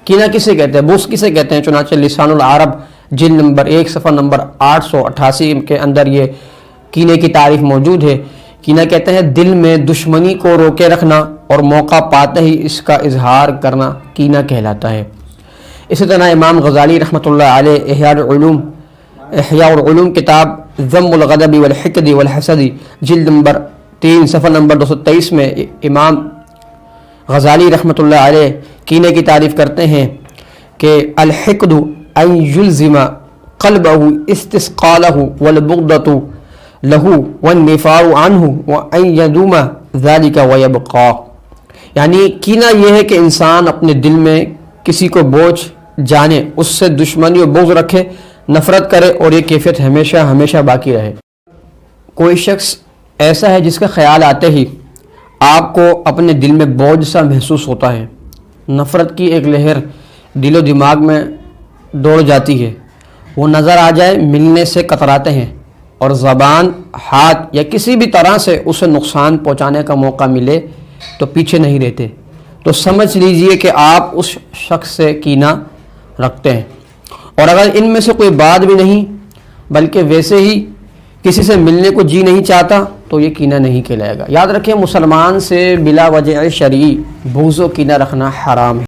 کینہ کسے کہتے ہیں، بغض کسے کہتے ہیں؟ چنانچہ لسان العرب جلد نمبر 1 صفحہ نمبر 888 کے اندر یہ کینے کی تعریف موجود ہے۔ کینہ کہتے ہیں دل میں دشمنی کو روکے رکھنا اور موقع پاتے ہی اس کا اظہار کرنا کینہ کہلاتا ہے۔ اسی طرح امام غزالی رحمۃ اللہ علیہ احیاء العلوم کتاب ذم الغضب والحقد والحسد جلد نمبر 3 صفحہ نمبر 223 میں امام غزالی رحمۃ اللہ علیہ کینے کی تعریف کرتے ہیں کہ الحقد ان یلزم قلبہ استثقالہ والبغضۃ لہ والنفاع عنہ وان یدوم ذلک ویبقا، یعنی کینہ یہ ہے کہ انسان اپنے دل میں کسی کو بوجھ جانے، اس سے دشمنی و بغض رکھے، نفرت کرے اور یہ کیفیت ہمیشہ ہمیشہ باقی رہے۔ کوئی شخص ایسا ہے جس کا خیال آتے ہی آپ کو اپنے دل میں بوجھ سا محسوس ہوتا ہے، نفرت کی ایک لہر دل و دماغ میں دوڑ جاتی ہے، وہ نظر آ جائے ملنے سے کتراتے ہیں اور زبان، ہاتھ یا کسی بھی طرح سے اسے نقصان پہنچانے کا موقع ملے تو پیچھے نہیں رہتے، تو سمجھ لیجئے کہ آپ اس شخص سے کینہ رکھتے ہیں۔ اور اگر ان میں سے کوئی بات بھی نہیں بلکہ ویسے ہی کسی سے ملنے کو جی نہیں چاہتا تو یہ کینہ نہیں کہلائے گا۔ یاد رکھیں مسلمان سے بلا وجہ شرعی بغض و کینہ رکھنا حرام ہے۔